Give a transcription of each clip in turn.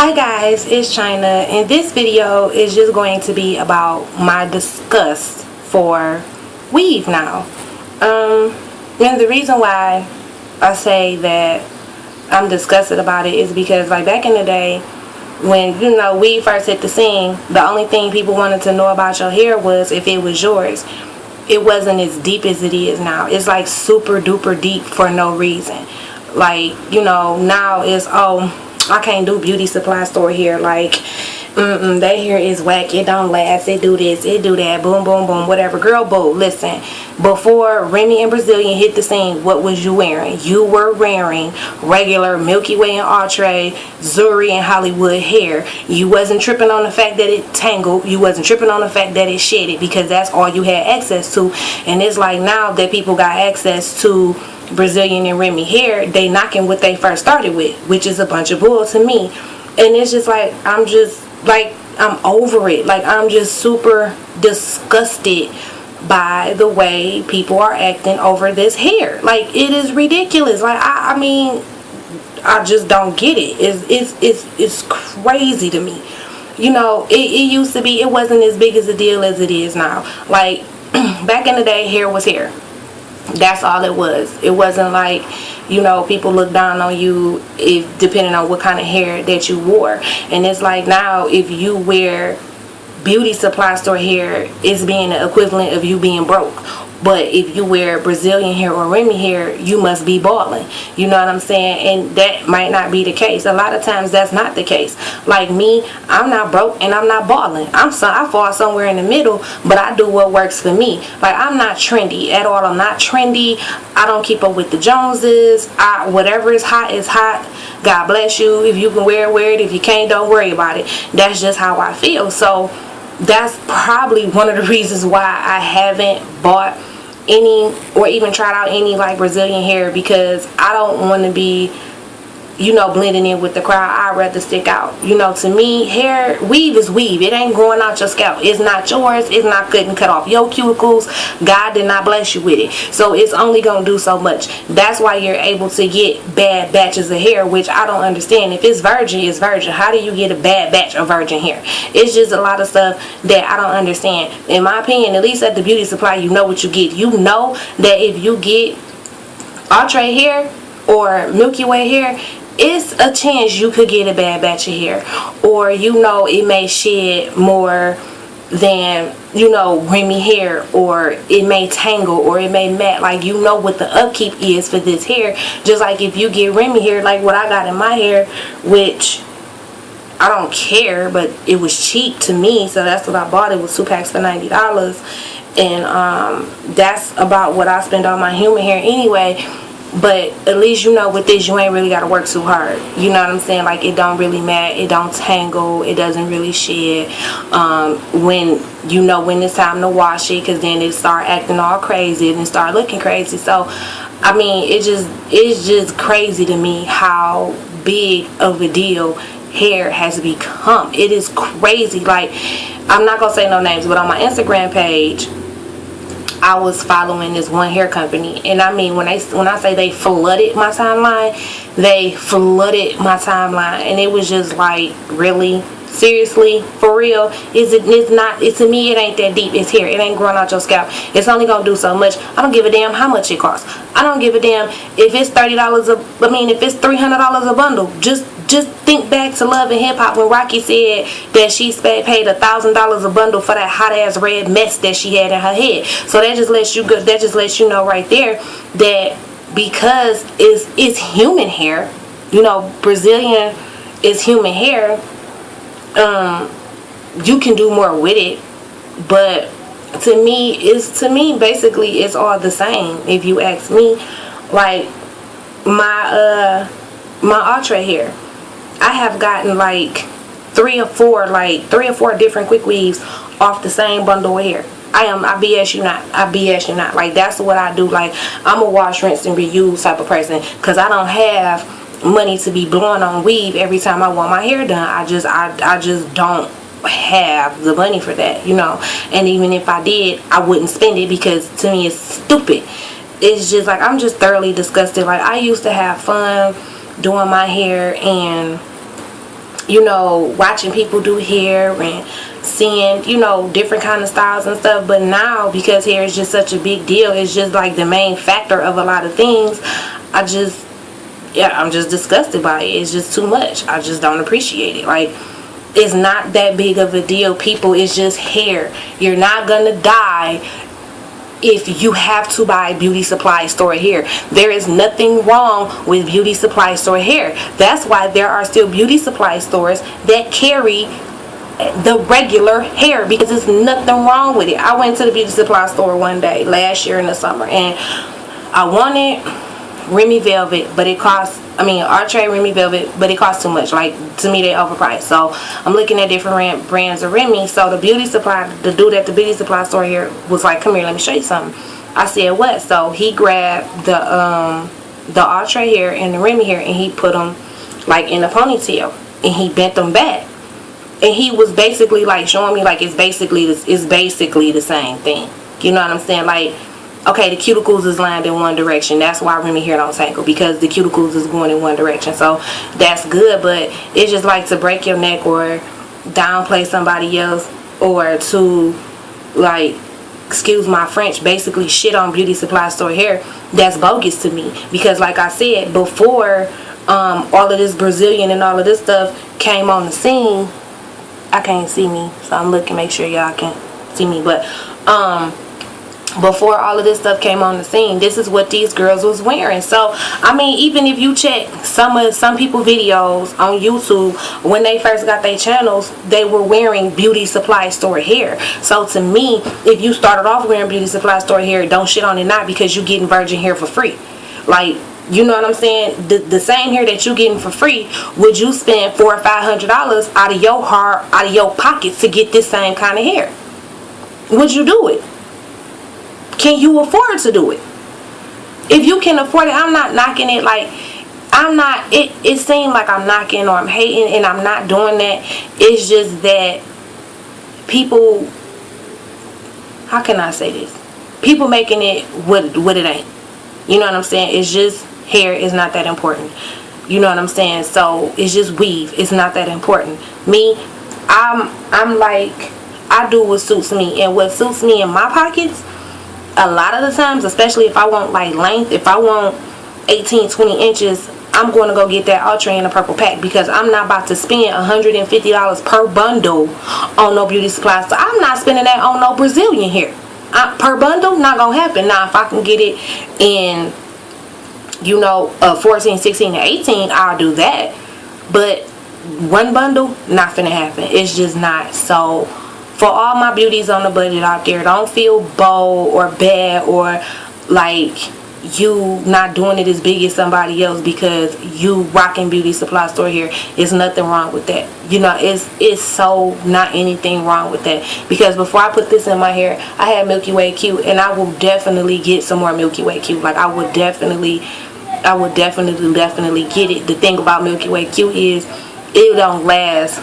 Hi guys, it's China, and this video is just going to be about my disgust for weave now. And the reason why I say that I'm disgusted about it is because, like, back in the day when weave first hit the scene, the only thing people wanted to know about your hair was if it was yours. It wasn't as deep as it is now. It's like super duper deep for no reason. Like, now it's, oh, I can't do beauty supply store hair. Like, that hair is whack. It don't last. It do this. It do that. Boom, boom, boom. Whatever. Girl, boo. Listen. Before Remy and Brazilian hit the scene, what was you wearing? You were wearing regular Milky Way and Outre, Zuri and Hollywood hair. You wasn't tripping on the fact that it tangled. You wasn't tripping on the fact that it shedded, because that's all you had access to. And it's like now that people got access to Brazilian and Remy hair, they knocking what they first started with, which is a bunch of bull to me. And it's just like, I'm over it. Like, I'm just super disgusted by the way people are acting over this hair. Like, it is ridiculous. Like, I mean, I just don't get it. It's crazy to me. It used to be, it wasn't as big as a deal as it is now. Like, back in the day, hair was hair. That's all it was. It wasn't like, people look down on you if depending on what kind of hair that you wore. And it's like now, if you wear beauty supply store hair, it's being the equivalent of you being broke. But if you wear Brazilian hair or Remy hair, you must be balling. You know what I'm saying? And that might not be the case. A lot of times that's not the case. Like me, I'm not broke and I'm not balling. I fall somewhere in the middle, but I do what works for me. Like, I'm not trendy at all. I'm not trendy. I don't keep up with the Joneses. Whatever is hot is hot. God bless you. If you can wear it, wear it. If you can't, don't worry about it. That's just how I feel. So that's probably one of the reasons why I haven't bought any or even tried out any like Brazilian hair, because I don't want to be blending in with the crowd. I'd rather stick out. To me, hair, weave is weave. It ain't growing out your scalp. It's not yours. It's not couldn't cut off your cuticles. God did not bless you with it. So it's only going to do so much. That's why you're able to get bad batches of hair, which I don't understand. If it's virgin, it's virgin. How do you get a bad batch of virgin hair? It's just a lot of stuff that I don't understand. In my opinion, at least at the beauty supply, you know what you get. You know that if you get Outre hair or Milky Way hair, it's a chance you could get a bad batch of hair. Or it may shed more than Remy hair, or it may tangle, or it may mat. Like, what the upkeep is for this hair. Just like if you get Remy hair, like what I got in my hair, which I don't care, but it was cheap to me, so that's what I bought. It was 2 packs for $90, and that's about what I spend on my human hair anyway. But at least with this, you ain't really got to work too hard. You know what I'm saying? Like, it don't really mat, it don't tangle, it doesn't really shed. When when it's time to wash it, because then it start acting all crazy and it start looking crazy. So I mean, it's just crazy to me how big of a deal hair has become. It is crazy. Like, I'm not gonna say no names, but on my Instagram page, I was following this one hair company, and I mean, when I say they flooded my timeline, and it was just like, really, seriously, for real? It's not. It's, to me, it ain't that deep. It's hair. It ain't growing out your scalp. It's only gonna do so much. I don't give a damn how much it costs. I don't give a damn if it's $30 if it's $300 a bundle. Just think back to Love and Hip Hop when Rocky said that she paid $1,000 a bundle for that hot ass red mess that she had in her head. So that just lets you know right there that because it's human hair, Brazilian is human hair. You can do more with it, but to me basically it's all the same. If you ask me, like my Outre hair, I have gotten like three or four different quick weaves off the same bundle of hair. I BS you not. Like, that's what I do. Like, I'm a wash, rinse, and reuse type of person, because I don't have money to be blowing on weave every time I want my hair done. I just don't have the money for that, and even if I did, I wouldn't spend it, because to me it's stupid. It's just like, I'm just thoroughly disgusted. Like, I used to have fun doing my hair, and you know, watching people do hair and seeing, you know, different kind of styles and stuff. But now, because hair is just such a big deal, it's just like the main factor of a lot of things. I'm just disgusted by it. It's just too much. I just don't appreciate it. Like, it's not that big of a deal, people. It's just hair. You're not gonna die if you have to buy beauty supply store hair. There is nothing wrong with beauty supply store hair. That's why there are still beauty supply stores that carry the regular hair, because there's nothing wrong with it. I went to the beauty supply store one day last year in the summer, and I wanted Remy Velvet, but it cost, Arche Remy Velvet, but it cost too much. Like, to me, they overpriced. So I'm looking at different brands of Remy. So the dude at the beauty supply store here was like, come here, let me show you something. I said, what? So he grabbed the Arche hair and the Remy hair, and he put them like in a ponytail, and he bent them back, and he was basically like showing me like it's basically the same thing. You know what I'm saying? Like, okay, the cuticles is lined in one direction. That's why Remy hair don't tangle, because the cuticles is going in one direction. So that's good, but it's just like to break your neck or downplay somebody else, or to, like, excuse my French, basically shit on beauty supply store hair. That's bogus to me, because like I said before, all of this Brazilian and all of this stuff came on the scene. I can't see me, so I'm looking, make sure y'all can see me, but before all of this stuff came on the scene, this is what these girls was wearing. So even if you check some people videos on YouTube, when they first got their channels, they were wearing beauty supply store hair. So to me, if you started off wearing beauty supply store hair, don't shit on it, not because you getting virgin hair for free. Like, you know what I'm saying? The same hair that you getting for free, would you spend $400 or $500 out of your pockets to get this same kind of hair? Would you do it? Can you afford to do it? If you can afford it, I'm not knocking it. Like, it seemed like I'm knocking or I'm hating, and I'm not doing that. It's just that people, how can I say this? People making it what it ain't. You know what I'm saying? It's just hair is not that important. You know what I'm saying? So it's just weave. It's not that important. Me, I'm like, I do what suits me, and what suits me in my pockets, a lot of the times, especially if I want like length, if I want 18-20 inches, I'm going to go get that Ultra in a purple pack, because I'm not about to spend $150 per bundle on no beauty supplies. So I'm not spending that on no Brazilian hair. Per bundle, not going to happen. Now, if I can get it in, 14, 16, and 18, I'll do that. But one bundle, not finna happen. It's just not. So for all my beauties on the budget out there, don't feel bold or bad or like you not doing it as big as somebody else because you rocking beauty supply store hair. There's nothing wrong with that. It's so not anything wrong with that, because before I put this in my hair, I had Milky Way Cute, and I will definitely get some more Milky Way Cute. Like, I would definitely get it. The thing about Milky Way Cute is it don't last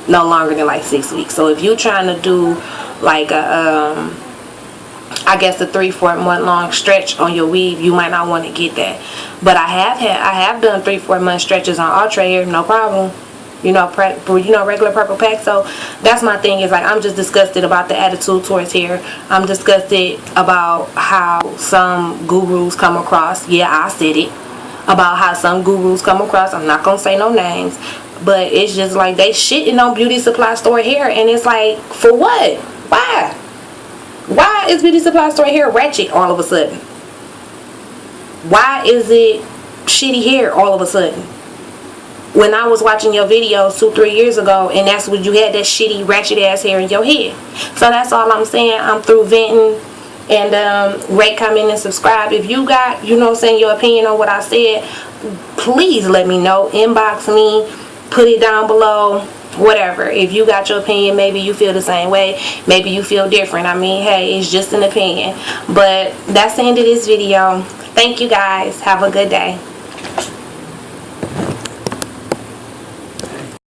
no longer than like 6 weeks. So if you're trying to do like a I guess a 3-4 month long stretch on your weave, you might not want to get that. But I have done 3-4 month stretches on Ultra hair, no problem. Regular purple pack. So that's my thing, is like, I'm just disgusted about the attitude towards hair. I'm disgusted about how some gurus come across. Yeah, I said it. About how some gurus come across. I'm not gonna say no names, but it's just like they shitting on beauty supply store hair, and it's like, for what? Why is beauty supply store hair ratchet all of a sudden? Why is it shitty hair all of a sudden? When I was watching your videos 2-3 years ago, and that's when you had that shitty ratchet ass hair in your head. So that's all I'm saying. I'm through venting. And rate, comment, and subscribe. If you got, your opinion on what I said, please let me know. Inbox me, put it down below, whatever. If you got your opinion, maybe you feel the same way, maybe you feel different. Hey, it's just an opinion. But that's the end of this video. Thank you guys. Have a good day.